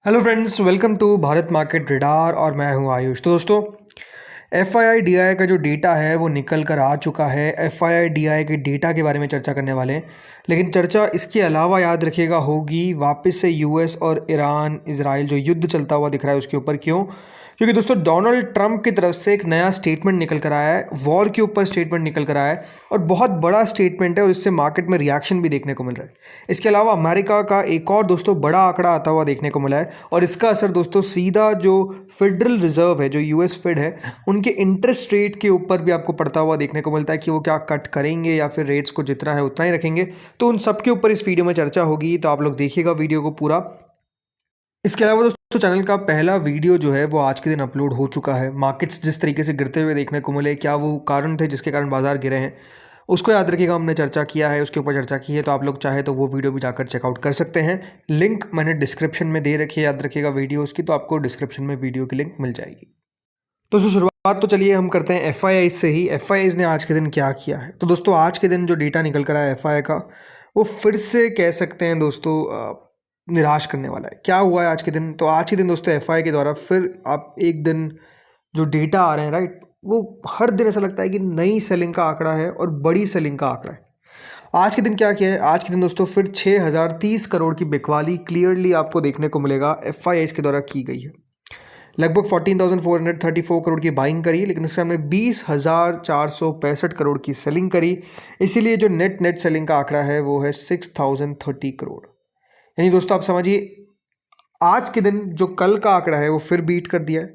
Hello friends, welcome to Bharat market radar और मैं हूं आयुष। तो दोस्तों, FII-DI का जो डेटा है वो निकल कर आ चुका है। FII-DI के डेटा के बारे में चर्चा करने वाले हैं, लेकिन चर्चा इसके अलावा याद रखिएगा होगी वापस से US और ईरान इजराइल जो युद्ध चलता हुआ दिख रहा है उसके ऊपर। क्यों? क्योंकि दोस्तों डोनाल्ड ट्रंप की तरफ से एक नया स्टेटमेंट निकल कर आया है, वॉर के ऊपर स्टेटमेंट निकल कर आया है और बहुत बड़ा स्टेटमेंट है और इससे मार्केट में रिएक्शन भी देखने को मिल रहा है। इसके अलावा अमेरिका का एक और दोस्तों बड़ा आंकड़ा आता हुआ देखने को मिला है और इसका असर दोस्तों सीधा जो फेडरल रिजर्व है, जो US फेड है, उनके इंटरेस्ट रेट के ऊपर भी आपको पड़ता हुआ देखने को मिलता है कि वो क्या कट करेंगे या फिर रेट्स को जितना है उतना ही रखेंगे। तो उन सब के ऊपर इस वीडियो में चर्चा होगी, तो आप लोग देखिएगा वीडियो को पूरा। इसके अलावा दोस्तों चैनल का पहला वीडियो जो है वो आज के दिन अपलोड हो चुका है। मार्केट्स जिस तरीके से गिरते हुए देखने को मिले, क्या वो कारण थे जिसके कारण बाजार गिरे हैं, उसको याद रखिएगा। हमने चर्चा किया है, उसके ऊपर चर्चा की है, तो आप लोग चाहे तो वो वीडियो भी जाकर चेकआउट कर सकते हैं। लिंक मैंने डिस्क्रिप्शन में दे रखी है, याद रखिएगा वीडियो उसकी, तो आपको डिस्क्रिप्शन में वीडियो की लिंक मिल जाएगी। तो शुरुआत तो चलिए हम करते हैं FII से ही। FII ने आज के दिन क्या किया है? तो दोस्तों आज के दिन जो डेटा निकल कर आया FII का, वो फिर से कह सकते हैं दोस्तों निराश करने वाला है। क्या हुआ है आज के दिन? तो आज के दिन दोस्तों FII के द्वारा फिर आप एक दिन जो डेटा आ रहे हैं, राइट, वो हर दिन ऐसा लगता है कि नई सेलिंग का आंकड़ा है और बड़ी सेलिंग का आंकड़ा है। आज के दिन क्या किया है? आज के दिन दोस्तों फिर 6030 करोड़ की बिकवाली क्लियरली आपको देखने को मिलेगा FII के द्वारा की गई है। लगभग 14,434 करोड़ की बाइंग करी, लेकिन उससे हमने 20,465 करोड़ की सेलिंग करी। इसीलिए जो नेट सेलिंग का आंकड़ा है वो है 6,030 करोड़। यानी दोस्तों आप समझिए आज के दिन जो कल का आंकड़ा है वो फिर बीट कर दिया है।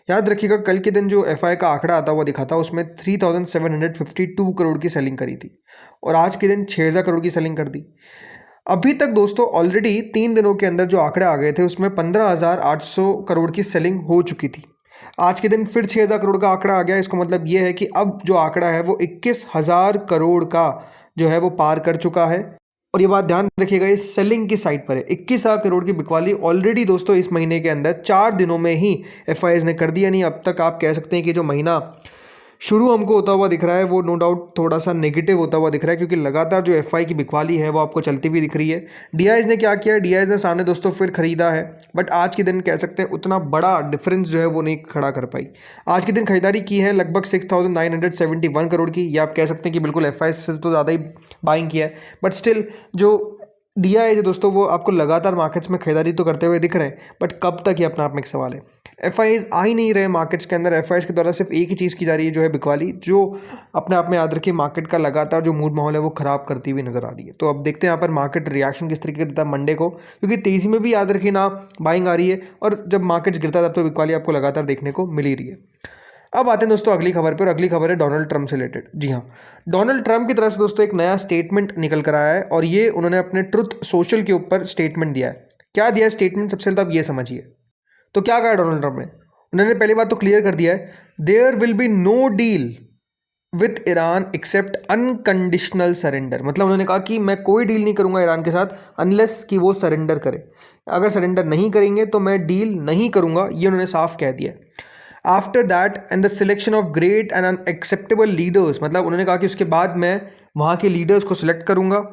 याद रखिएगा कल के दिन जो FI का आंकड़ा आता हुआ दिखा था उसमें 3,752 करोड़ की सेलिंग करी थी और आज के दिन 6,000 करोड़ की सेलिंग कर दी। अभी तक दोस्तों ऑलरेडी 3 दिनों के अंदर जो आंकड़े आ गए थे उसमें 15,800 करोड़ की सेलिंग हो चुकी थी। आज के दिन फिर 6,000 करोड़ का आंकड़ा आ गया। इसका मतलब ये है कि अब जो आंकड़ा है वो 21,000 करोड़ का जो है वो पार कर चुका है। और ये बात ध्यान रखिएगा, इस सेलिंग की साइड पर है। 21,000 करोड़ की बिकवाली ऑलरेडी दोस्तों इस महीने के अंदर 4 दिनों में ही FIs ने कर दिया। नहीं, अब तक आप कह सकते हैं कि जो महीना शुरू हमको होता हुआ दिख रहा है वो नो डाउट थोड़ा सा नेगेटिव होता हुआ दिख रहा है, क्योंकि लगातार जो FI की बिकवाली है वो आपको चलती हुई दिख रही है। DIs ने क्या किया? DIs ने सामने दोस्तों फिर खरीदा है, बट आज के दिन कह सकते हैं उतना बड़ा डिफरेंस जो है वो नहीं खड़ा कर पाई। आज के दिन खरीदारी की है लगभग 6,971 करोड़ की। या आप कह सकते हैं कि बिल्कुल FI से तो ज़्यादा ही बाइंग किया है, बट स्टिल जो DI है दोस्तों वो आपको लगातार मार्केट्स में खरीदारी तो करते हुए दिख रहे हैं, बट कब तक ये अपना आप में एक सवाल है। FIs आ ही नहीं रहे मार्केट्स के अंदर। FIs के द्वारा सिर्फ एक ही चीज़ की जा रही है, जो है बिकवाली, जो अपने आप में याद रखिए मार्केट का लगातार जो मूड माहौल है वो खराब करती हुई नजर आ रही है। तो अब देखते हैं यहाँ पर मार्केट रिएक्शन किस तरीके का देता है मंडे को, क्योंकि तेज़ी में भी याद रखिए ना बाइंग आ रही है और जब मार्केट गिरता है तब तो बिकवाली आपको लगातार देखने को मिल ही रही है। अब आते हैं दोस्तों अगली खबर पर, और अगली खबर है डोनाल्ड ट्रंप से रिलेटेड। जी हाँ, डोनाल्ड ट्रंप की तरफ से दोस्तों एक नया स्टेटमेंट निकल कर आया है और ये उन्होंने अपने ट्रुथ सोशल के ऊपर स्टेटमेंट दिया है। क्या दिया है स्टेटमेंट? सबसे पहले तो आप ये समझिए। तो क्या कहा डोनाल्ड ट्रंप ने? उन्होंने पहली बात तो क्लियर कर दिया है, there will be no deal with Iran except unconditional surrender. मतलब उन्होंने कहा कि मैं कोई डील नहीं करूंगा ईरान के साथ अनलेस कि वो सरेंडर करे। अगर सरेंडर नहीं करेंगे तो मैं डील नहीं करूंगा, ये उन्होंने साफ कह दिया है। After that and the selection of great and unacceptable leaders, मतलब उन्होंने कहा कि उसके बाद मैं वहाँ के लीडर्स को सिलेक्ट करूंगा।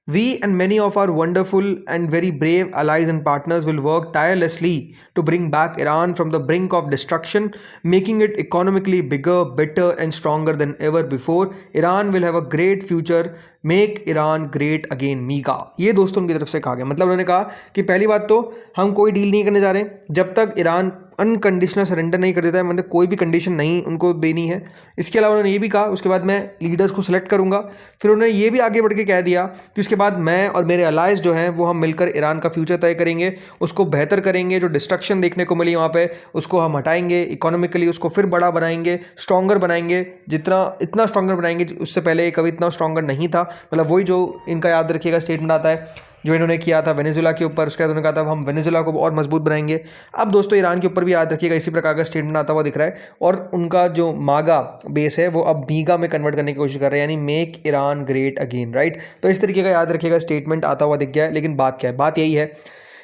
We and many of our wonderful and very brave allies and partners will work tirelessly to bring back Iran from the brink of destruction, making it economically bigger, better and stronger than ever before. Iran will have a great future. Make Iran great again, MEGA। ये दोस्तों उनकी तरफ से कहा गया। मतलब उन्होंने कहा कि पहली बात तो हम कोई डील नहीं करने जा रहे जब तक ईरान अनकंडीशनल सरेंडर नहीं कर देता है, मतलब कोई भी कंडीशन नहीं उनको देनी है। इसके अलावा उन्होंने ये भी कहा उसके बाद मैं लीडर्स को सिलेक्ट करूंगा। फिर उन्होंने ये भी आगे बढ़ के कह दिया कि उसके बाद मैं और मेरे अलाइज जो हैं वो हम मिलकर ईरान का फ्यूचर तय करेंगे, उसको बेहतर करेंगे। जो डिस्ट्रक्शन देखने को मिली वहाँ पे उसको हम हटाएंगे, इकोनॉमिकली उसको फिर बड़ा बनाएंगे, स्ट्रॉन्गर बनाएंगे, जितना इतना स्ट्रॉन्गर बनाएंगे उससे पहले कभी इतना स्ट्रॉन्गर नहीं था। मतलब वही जो इनका याद रखिएगा स्टेटमेंट आता है जो इन्होंने किया था वेनेजुला के ऊपर, उसके बाद उन्होंने कहा था हम वेनेजुला को और मजबूत बनाएंगे। अब दोस्तों ईरान के ऊपर भी याद रखिएगा इसी प्रकार का स्टेटमेंट आता हुआ दिख रहा है और उनका जो मागा बेस है वो अब मीगा में कन्वर्ट करने की कोशिश कर रहे हैं, यानी make Iran great again, right. तो इस तरीके का याद रखिएगा स्टेटमेंट आता हुआ दिख गया है। लेकिन बात क्या है? बात यही है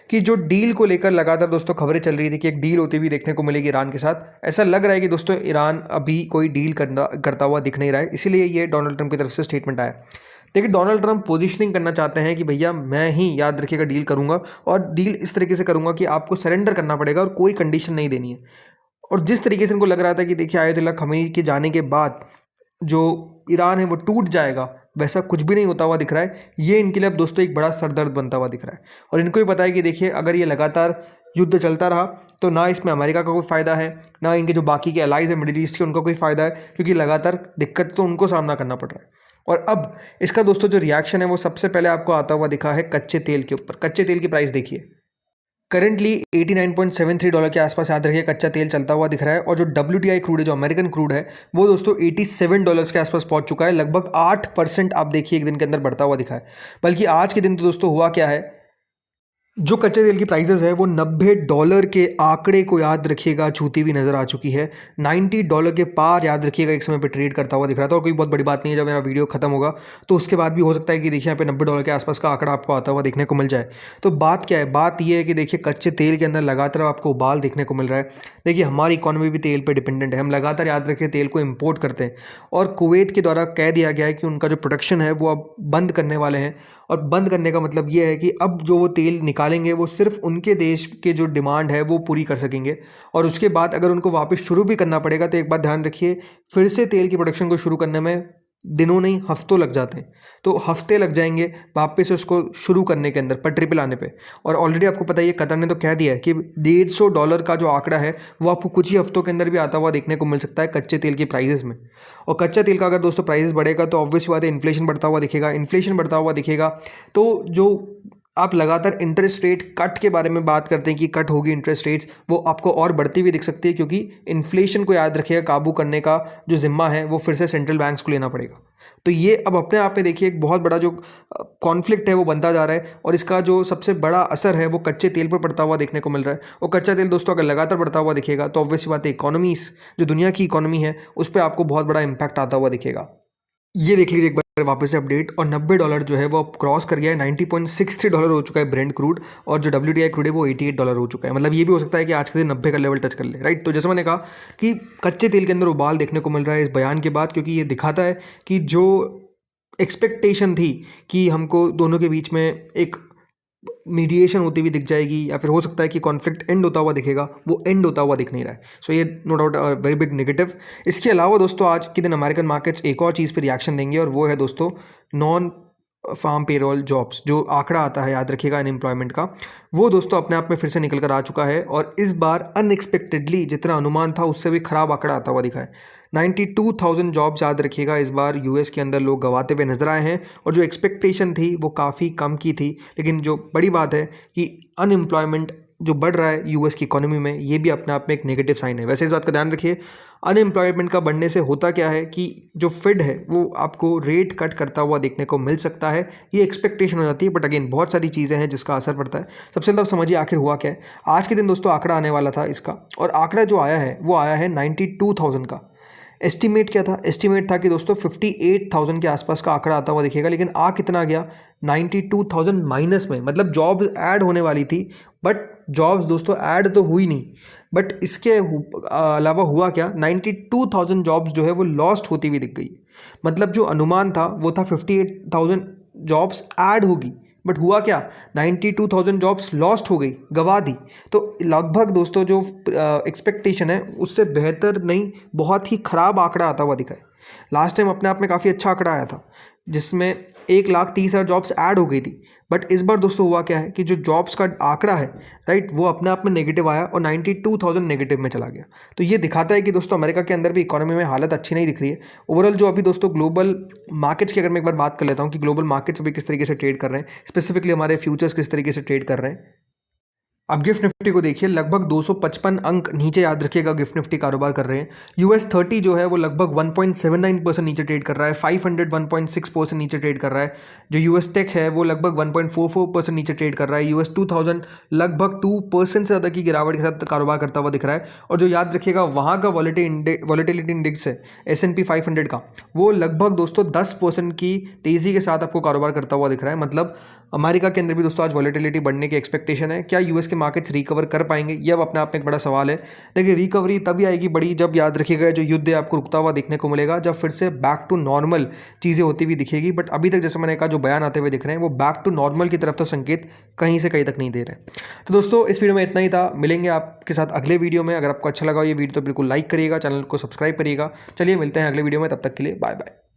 कि जो डील को लेकर लगातार दोस्तों खबरें चल रही थी कि एक डील होती हुई देखने को मिलेगी ईरान के साथ, ऐसा लग रहा है कि दोस्तों ईरान अभी कोई डील करता हुआ दिख नहीं रहा है, इसीलिए ये डोनाल्ड ट्रंप की तरफ से स्टेटमेंट आया। देखिए, डोनाल्ड ट्रंप पोजीशनिंग करना चाहते हैं कि भैया मैं ही, याद रखिएगा, डील करूंगा और डील इस तरीके से करूंगा कि आपको सरेंडर करना पड़ेगा और कोई कंडीशन नहीं देनी है। और जिस तरीके से इनको लग रहा था कि देखिए आयतुल्लाह खमीनी के जाने के बाद जो ईरान है वो टूट जाएगा, वैसा कुछ भी नहीं होता हुआ दिख रहा है। ये इनके लिए अब दोस्तों एक बड़ा सरदर्द बनता हुआ दिख रहा है और इनको भी पता है कि देखिए अगर ये लगातार युद्ध चलता रहा तो ना इसमें अमेरिका का कोई फ़ायदा है, ना इनके जो बाकी के अलाइज है मिडिल ईस्ट के उनका कोई फ़ायदा है, क्योंकि लगातार दिक्कत तो उनको सामना करना पड़ रहा है। और अब इसका दोस्तों जो रिएक्शन है वो सबसे पहले आपको आता हुआ दिखा है कच्चे तेल के ऊपर। कच्चे तेल की प्राइस देखिए, करेंटली $89.73 के आसपास याद रखिए कच्चा तेल चलता हुआ दिख रहा है। और जो WTI क्रूड है, जो अमेरिकन क्रूड है, वो दोस्तों $87 के आसपास पहुंच चुका है। लगभग 8% आप देखिए एक दिन के अंदर बढ़ता हुआ दिखा है। बल्कि आज के दिन तो दोस्तों हुआ क्या है, जो कच्चे तेल की प्राइसेस है वो $90 के आंकड़े को याद रखिएगा छूती हुई नजर आ चुकी है। $90 के पार याद रखिएगा एक समय पे ट्रेड करता हुआ दिख रहा था। और कोई बहुत बड़ी बात नहीं है, जब मेरा वीडियो खत्म होगा तो उसके बाद भी हो सकता है कि देखिए यहाँ पे $90 के आसपास का आंकड़ा आपको आता हुआ देखने को मिल जाए। तो बात क्या है, बात यह है कि देखिए कच्चे तेल के अंदर लगातार आपको उबाल देखने को मिल रहा है। देखिए हमारी इकोनॉमी भी तेल पर डिपेंडेंट है, हम लगातार याद रखिए तेल को इम्पोर्ट करते हैं और कुवैत के द्वारा कह दिया गया है कि उनका जो प्रोडक्शन है वो अब बंद करने वाले हैं। और बंद करने का मतलब ये है कि अब जो वो तेल निकालेंगे वो सिर्फ उनके देश के जो डिमांड है वो पूरी कर सकेंगे। और उसके बाद अगर उनको वापस शुरू भी करना पड़ेगा तो एक बात ध्यान रखिए, फिर से तेल की प्रोडक्शन को शुरू करने में दिनों नहीं हफ्तों लग जाते हैं। तो हफ्ते लग जाएंगे वापस उसको शुरू करने के अंदर, पटरी पे लाने पे। और ऑलरेडी आपको पता है ये कतर ने तो कह दिया है कि $150 का जो आंकड़ा है वो आपको कुछ ही हफ्तों के अंदर भी आता हुआ देखने को मिल सकता है कच्चे तेल की प्राइसेस में। और कच्चा तेल का अगर दोस्तों प्राइस बढ़ेगा तो ऑब्वियस बात है इन्फ्लेशन बढ़ता हुआ दिखेगा। इन्फ्लेशन बढ़ता हुआ दिखेगा तो जो आप लगातार इंटरेस्ट रेट कट के बारे में बात करते हैं कि कट होगी इंटरेस्ट रेट्स, वो आपको और बढ़ती हुई दिख सकती है, क्योंकि इन्फ्लेशन को याद रखिएगा काबू करने का जो जिम्मा है वो फिर से सेंट्रल बैंक्स को लेना पड़ेगा। तो ये अब अपने आप में देखिए एक बहुत बड़ा जो कॉन्फ्लिक्ट है वो बनता जा रहा है और इसका जो सबसे बड़ा असर है वो कच्चे तेल पर पड़ता हुआ देखने को मिल रहा है। और कच्चा तेल दोस्तों अगर लगातार बढ़ता हुआ दिखेगा तो ऑब्वियस बात है इकोनॉमीज, जो दुनिया की इकोनॉमी है, उस पर आपको बहुत बड़ा इंपैक्ट आता हुआ दिखेगा। ये देख लीजिए एक बार वापस से अपडेट, और $90 जो है वो अब क्रॉस कर गया है। $90.63 हो चुका है ब्रेंट क्रूड, और जो WTI क्रूड है वो $88 हो चुका है। मतलब ये भी हो सकता है कि आज के दिन 90 का लेवल टच कर ले, राइट। तो जैसे मैंने कहा कि कच्चे तेल के अंदर उबाल देखने को मिल रहा है इस बयान के बाद, क्योंकि ये दिखाता है कि जो एक्सपेक्टेशन थी कि हमको दोनों के बीच में एक मीडिएशन होती हुई दिख जाएगी या फिर हो सकता है कि कॉन्फ्लिक्ट एंड होता हुआ दिखेगा, वो एंड होता हुआ दिख नहीं रहा है। सो ये no doubt very big negative. इसके अलावा दोस्तों आज के दिन अमेरिकन मार्केट्स एक और चीज़ पे रिएक्शन देंगे और वो है दोस्तों नॉन फार्म पेरोल जॉब्स। जो आंकड़ा आता है याद रखिएगा अनएम्प्लॉयमेंट का, वो दोस्तों अपने आप में फिर से निकल कर आ चुका है और इस बार अनएक्सपेक्टेडली जितना अनुमान था उससे भी खराब आंकड़ा आता हुआ दिखा है। 92,000 जॉब्स याद रखिएगा इस बार यूएस के अंदर लोग गंवाते हुए नजर आए हैं, और जो एक्सपेक्टेशन थी वो काफ़ी कम की थी। लेकिन जो बड़ी बात है कि अनएम्प्लॉयमेंट जो बढ़ रहा है यूएस की इकोनॉमी में, ये भी अपने आप में एक नेगेटिव साइन है। वैसे इस बात का ध्यान रखिए, अनएम्प्लॉयमेंट का बढ़ने से होता क्या है कि जो फेड है वो आपको रेट कट करता हुआ देखने को मिल सकता है, ये एक्सपेक्टेशन हो जाती है। बट अगेन बहुत सारी चीज़ें हैं जिसका असर पड़ता है। सबसे पहले आप समझिए आखिर हुआ क्या है। आज के दिन दोस्तों आंकड़ा आने वाला था इसका, और आंकड़ा जो आया है वो आया है 92,000 का। एस्टीमेट क्या था, एस्टीमेट था कि दोस्तों 58,000 के आसपास का आंकड़ा आता हुआ दिखेगा, लेकिन आ कितना गया 92,000 माइनस में। मतलब जॉब ऐड होने वाली थी बट जॉब्स दोस्तों ऐड तो हुई नहीं। बट इसके अलावा हुआ क्या, 92,000 जॉब्स जो है वो लॉस्ट होती हुई दिख गई। मतलब जो अनुमान था वो था 58,000 जॉब्स ऐड होगी, बट हुआ क्या, 92,000 जॉब्स लॉस्ट हो गई, गवा दी। तो लगभग दोस्तों जो एक्सपेक्टेशन है उससे बेहतर नहीं, बहुत ही ख़राब आंकड़ा आता हुआ दिखा है। लास्ट टाइम अपने आप में काफ़ी अच्छा आंकड़ा आया था जिसमें 1,30,000 जॉब्स ऐड हो गई थी। बट इस बार दोस्तों हुआ क्या है कि जो जॉब्स का आंकड़ा है, राइट, वो अपने आप में नेगेटिव आया और 92,000 नेगेटिव में चला गया। तो ये दिखाता है कि दोस्तों अमेरिका के अंदर भी इकोनॉमी में हालत अच्छी नहीं दिख रही है। ओवरऑल जो अभी दोस्तों ग्लोबल मार्केट्स की अगर मैं एक बार बात कर लेता हूँ कि ग्लोबल मार्केट्स अभी किस तरीके से ट्रेड कर रहे हैं, स्पेसिफिकली हमारे फ्यूचर्स किस तरीके से ट्रेड कर रहे हैं। अब गिफ्ट निफ्टी को देखिए, लगभग 255 अंक नीचे याद रखिएगा गिफ्ट निफ्टी कारोबार कर रहे हैं। यूएस 30 जो है वो लगभग 1.79% नीचे ट्रेड कर रहा है। 500 1.6% नीचे ट्रेड कर रहा है। जो यूएस टेक है वो लगभग 1.44% नीचे ट्रेड कर रहा है। यूएस 2000 लगभग 2% से ज़्यादा की गिरावट के साथ कारोबार करता हुआ दिख रहा है। और जो याद रखिएगा वहाँ का वॉलेटिलिटी इंडेक्स है S&P 500 का, वो लगभग दोस्तों 10% की तेज़ी के साथ आपको कारोबार करता हुआ दिख रहा है। मतलब अमेरिका के अंदर भी दोस्तों आज वॉलेटिलिटी बढ़ने की एक्सपेक्टेशन है। क्या यूएस के मार्केट्स रिकवर कर पाएंगे, ये अब अपने आप में एक बड़ा सवाल है। देखिए रिकवरी तभी आएगी बड़ी जब याद रखिएगा जो युद्ध है आपको रुकता हुआ देखने को मिलेगा, जब फिर से बैक टू नॉर्मल चीज़ें होती हुई दिखेगी। बट अभी तक जैसे मैंने कहा जो बयान आते हुए दिख रहे हैं वो बैक टू नॉर्मल की तरफ तो संकेत कहीं से कहीं तक नहीं दे रहे। तो दोस्तों इस वीडियो में इतना ही था, मिलेंगे आपके साथ अगले वीडियो में। अगर आपको अच्छा लगा ये वीडियो तो बिल्कुल लाइक करिएगा, चैनल को सब्सक्राइब करिएगा। चलिए मिलते हैं अगले वीडियो में, तब तक के लिए बाय बाय।